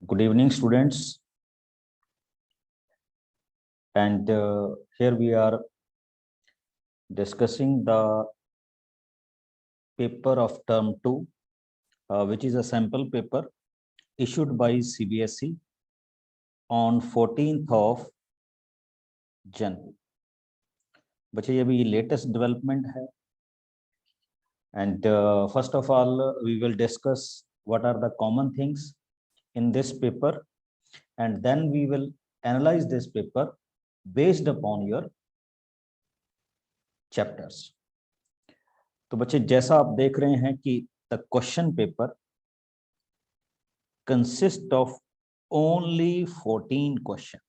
Good evening, students. And here we are discussing the paper of term 2, which is a sample paper issued by CBSE on 14th of January. बच्चे ये भी latest development है. And first of all, we will discuss what are the common things in this paper, and then we will analyze this paper based upon your chapters. तो बच्चे जैसा आप देख रहे हैं कि the question paper consists of only 14 question.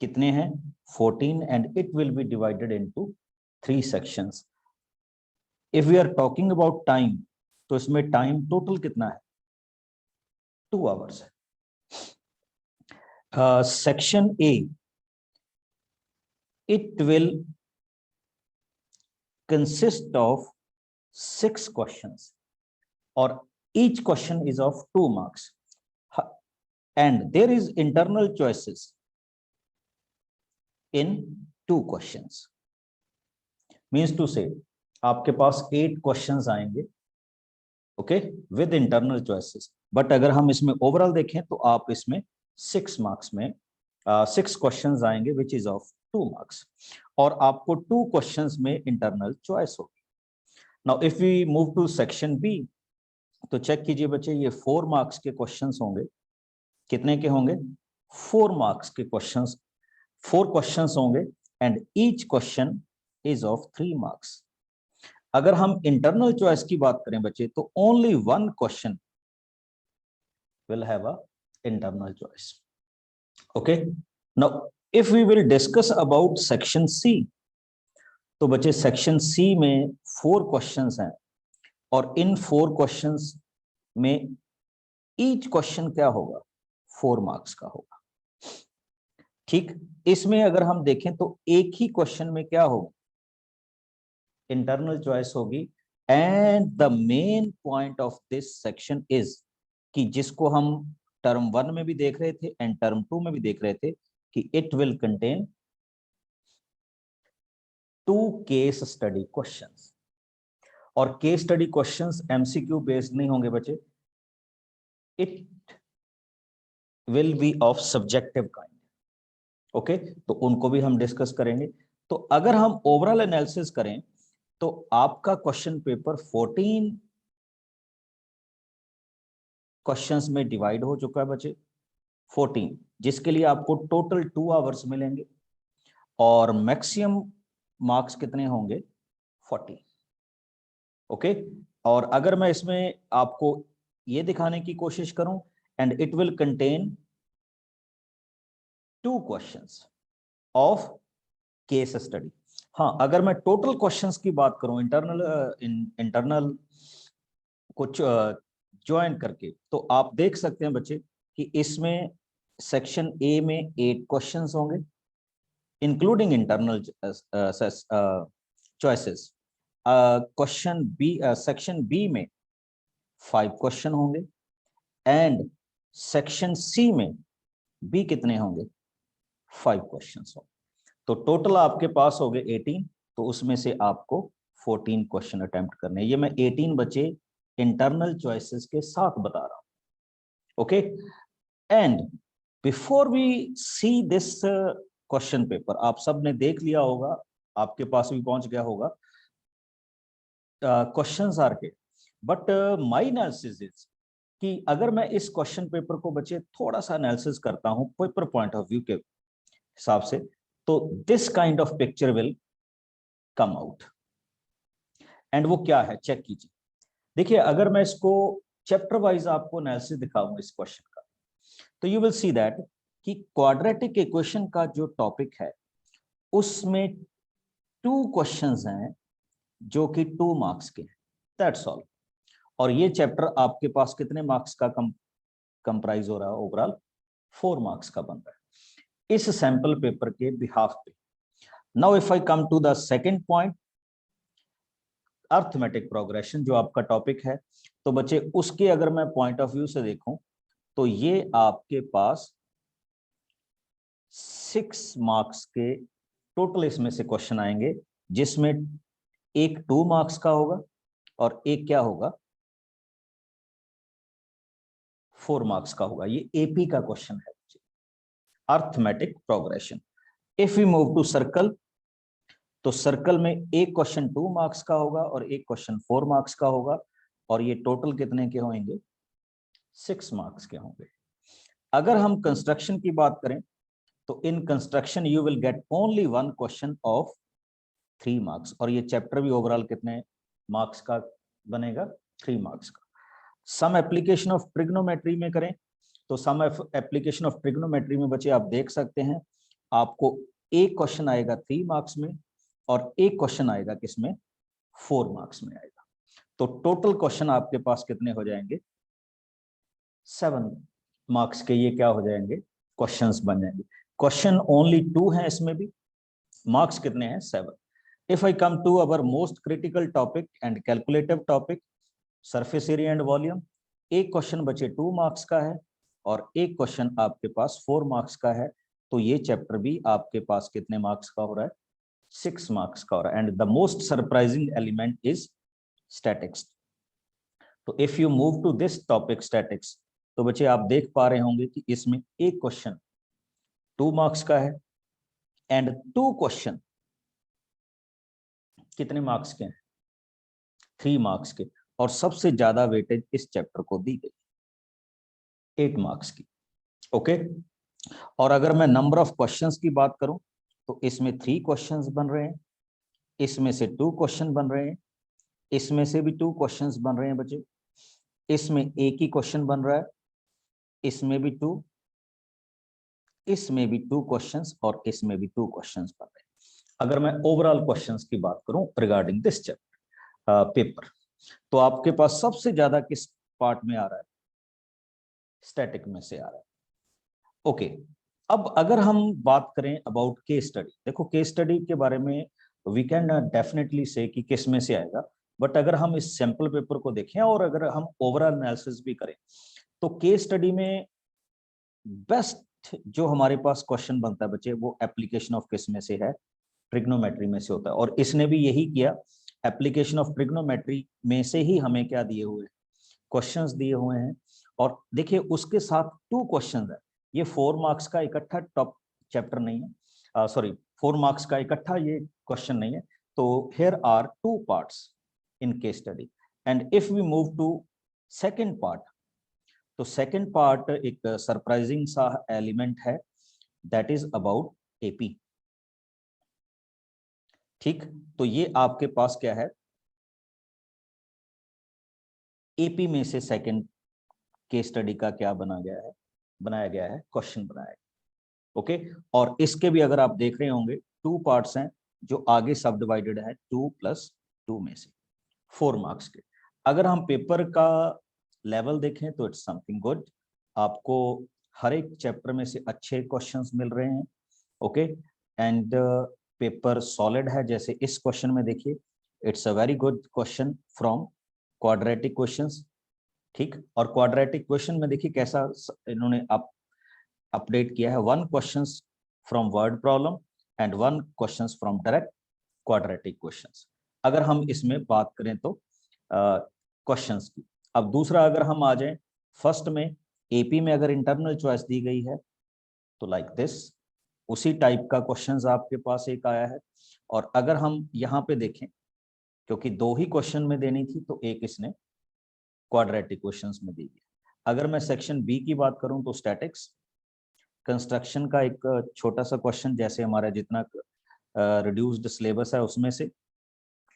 कितने हैं? 14, and it will be divided into 3 sections. If we are talking about time, तो इसमें time total कितना है? 2 hours है. Section A, it will consist of 6 questions, or each question is of 2 marks, and there is internal choices in 2 questions. Means to say, आपके पास 8 questions आएंगे, okay, with internal choices. But अगर हम इसमें overall देखें तो आप इसमें 6 marks में 6 questions आएंगे, which is of 2 marks, और आपको 2 questions में internal choice होगी. Now if we move to section B, तो चेक कीजिए बच्चे, ये 4 marks के questions होंगे. कितने के होंगे? 4 marks के questions, 4 questions होंगे, and each question is of 3 marks. अगर हम internal choice की बात करें बच्चे, तो only 1 question will have a internal choice. Okay, now if we will discuss about section C, तो बच्चे section C में 4 questions हैं, और इन 4 questions में each question क्या होगा? 4 marks का होगा. ठीक, इसमें अगर हम देखें तो एक ही क्वेश्चन में क्या होगा? इंटरनल चॉइस होगी. And the main point of this section is कि जिसको हम टर्म 1 में भी देख रहे थे एंड टर्म 2 में भी देख रहे थे, कि it will contain 2 case study questions. और case study questions MCQ based नहीं होंगे बच्चे, it will be of subjective kind. Okay, तो उनको भी हम डिस्कस करेंगे. तो अगर हम ओवरऑल एनालिसिस करें तो आपका क्वेश्चन पेपर 14 क्वेश्चंस में डिवाइड हो चुका है बच्चे, 14, जिसके लिए आपको टोटल 2 आवर्स मिलेंगे, और मैक्सिमम मार्क्स कितने होंगे? 40. ओके, और अगर मैं इसमें आपको ये दिखाने की कोशिश करूं, and it will contain 2 questions of case study. हाँ, अगर मैं टोटल क्वेश्चंस की बात करूं इंटरनल कुछ ज्वाइन करके, तो आप देख सकते हैं बच्चे कि इसमें सेक्शन ए में 8 क्वेश्चंस होंगे, including internal choices. Question B, section B में 5 क्वेश्चन होंगे, एंड सेक्शन सी में भी कितने होंगे? 5 क्वेश्चंस होंगे. तो टोटल आपके पास हो गए 18, तो उसमें से आपको 14 क्वेश्चन अटेम्प्ट करने. ये मैं 18 बचे इंटरनल चॉइसेस के साथ बता रहा हूं. Okay, and before we see this question paper, आप सब ने देख लिया होगा, आपके पास भी पहुंच गया होगा क्वेश्चंस आर के. बट माय एनालिसिस इज कि अगर मैं इस क्वेश्चन पेपर को बच्चे थोड़ा सा एनालिसिस करता हूं पेपर पॉइंट ऑफ व्यू के हिसाब से, तो this kind of picture will come out. And वो क्या है, चेक कीजिए. देखिए, अगर मैं इसको चैप्टर वाइज आपको एनालिसिस दिखाऊंगा इस क्वेश्चन का, तो यू विल सी दैट कि क्वाड्रेटिक इक्वेशन का जो टॉपिक है उसमें 2 क्वेश्चंस हैं जो कि 2 मार्क्स के हैं. That's all. और ये चैप्टर आपके पास कितने मार्क्स का कंप्राइज हो रहा है? ओवरऑल 4 मार्क्स का बन रहा है इस सैंपल पेपर के बिहाफ पे. Now if I come to the second point, arithmetic progression जो आपका टॉपिक है, तो बच्चे उसके अगर मैं पॉइंट ऑफ व्यू से देखूं तो ये आपके पास 6 मार्क्स के टोटल इसमें से क्वेश्चन आएंगे, जिसमें एक 2 मार्क्स का होगा और एक क्या होगा 4 मार्क्स का होगा। ये एपी का क्वेश्चन है, arithmetic progression. If we move to circle, तो सर्कल में एक क्वेश्चन 2 मार्क्स का होगा और एक क्वेश्चन 4 मार्क्स का होगा, और ये टोटल कितने के होंगे 6 मार्क्स के होंगे। अगर हम कंस्ट्रक्शन की बात करें तो in construction you will get only 1 question of 3 marks, और ये चैप्टर भी ओवरऑल कितने मार्क्स का बनेगा 3 मार्क्स का। सम एप्लीकेशन ऑफ ट्रिग्नोमेट्री में करें तो सम एप्लीकेशन ऑफ ट्रिग्नोमेट्री में बच्चे आप देख सकते हैं, आपको एक क्वेश्चन आएगा 3 मार्क्स में और एक क्वेश्चन आएगा किसमें 4 मार्क्स में आएगा। तो टोटल क्वेश्चन आपके पास कितने हो जाएंगे 7 मार्क्स के, ये क्या हो जाएंगे क्वेश्चंस बन जाएंगे। क्वेश्चन ओनली 2 हैं इसमें भी, मार्क्स कितने हैं 7। If I come to our most critical topic and calculative topic, surface area and volume, एक क्वेश्चन बचे 2 मार्क्स का है और एक क्वेश्चन आपके पास 4 मार्क्स का है। तो ये चैप्टर भी आपके पास कितने मार्क्स का हो रहा है 6 मार्क्स का हो रहा है। And the most surprising element is statics. तो if you move to this topic statics, तो बच्चे आप देख पा रहे होंगे कि इसमें एक क्वेश्चन 2 मार्क्स का है एंड 2 क्वेश्चन कितने मार्क्स के हैं 3 मार्क्स के, और सबसे ज्यादा वेटेज इस चैप्टर को दी गई 8 मार्क्स की। ओके, और अगर मैं नंबर ऑफ क्वेश्चंस की बात करूं तो इसमें 3 क्वेश्चंस बन रहे हैं, इसमें से 2 क्वेश्चन बन रहे हैं, इसमें से भी 2 क्वेश्चंस बन रहे हैं बच्चे, इसमें एक ही क्वेश्चन बन रहा है, इसमें भी 2, इसमें भी 2 क्वेश्चंस और इसमें भी 2 क्वेश्चंस बन रहे हैं। अगर मैं ओवरऑल क्वेश्चंस की बात करूं रिगार्डिंग दिस चैप्टर पेपर, तो आपके पास सबसे ज्यादा किस पार्ट में आ रहा है स्टैटिक में से आ रहा है। ओके, अब अगर हम बात करें अबाउट केस स्टडी, देखो केस स्टडी के बारे में वी कैन डेफिनेटली से कि किस में से आएगा, बट अगर हम इस सैंपल पेपर को देखें और अगर हम ओवरऑल एनालिसिस भी करें तो केस स्टडी में बेस्ट जो हमारे पास क्वेश्चन बनता है बच्चे वो एप्लीकेशन ऑफ किस में से है ट्रिग्नोमेट्री में से होता है। और इसने भी यही किया, एप्लीकेशन ऑफ ट्रिग्नोमेट्री में से ही हमें क्या दिए हुए हैं क्वेश्चंस दिए हुए हैं। और देखिए उसके साथ 2 क्वेश्चंस है, ये 4 मार्क्स का इकट्ठा टॉप चैप्टर नहीं है, सॉरी 4 मार्क्स का इकट्ठा ये क्वेश्चन नहीं है। तो here are 2 parts in case study. And if we move to second part, तो सेकंड पार्ट एक सरप्राइजिंग सा एलिमेंट है, दैट इज अबाउट एपी। ठीक, तो ये आपके पास क्या है एपी में से सेकंड केस स्टडी का क्या बनाया गया है क्वेश्चन बनाया गया। ओके, और इसके भी अगर आप देख रहे होंगे 2 पार्ट्स हैं जो आगे सब डिवाइडेड है 2+2 में से 4 मार्क्स के। अगर हम पेपर का लेवल देखें तो इट्स समथिंग गुड, आपको हर एक चैप्टर में से अच्छे क्वेश्चंस मिल रहे हैं। ओके, एंड पेपर सॉलिड है, जैसे इस क्वेश्चन में देखिए it's a very good question from quadratic questions. ठीक, और क्वाड्रेटिक क्वेश्चन में देखिए कैसा इन्होंने अपडेट किया है, 1 questions from word problem and 1 questions from direct quadratic questions. अगर हम इसमें बात करें तो क्वेश्चंस की। अब दूसरा अगर हम आ जाएं फर्स्ट में, एपी में अगर इंटरनल चॉइस दी गई है तो लाइक दिस उसी टाइप का क्वेश्चंस आपके पास एक आया है। और अगर हम यहाँ पे देखें, क्योंकि 2 ही क्वेश्चन में देनी थी तो एक इसने क्वाड्रेटिक क्वेश्चंस में दी है। अगर मैं सेक्शन बी की बात करूं तो स्टैटिक्स कंस्ट्रक्शन का एक छोटा सा क्वेश्चन, जैसे हमारा जितना रिड्यूस्ड सिलेबस है उसमें से।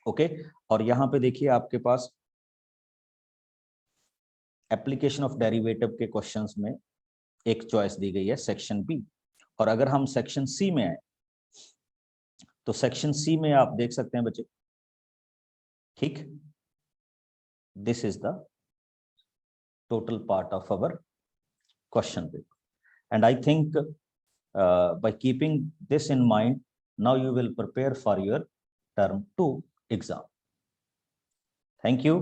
ओके, और यहाँ पे देखिए आपके पास एप्लीकेशन ऑफ डेरिवेटिव के क्वेश्चंस में एक चॉइस दी गई है सेक्शन बी। और अगर हम सेक्शन सी में आए तो सेक्शन सी में आप देख सकते हैं बच्चे, ठीक, this is the total part of our question paper. And I think by keeping this in mind, now you will prepare for your term 2 exam. Thank you.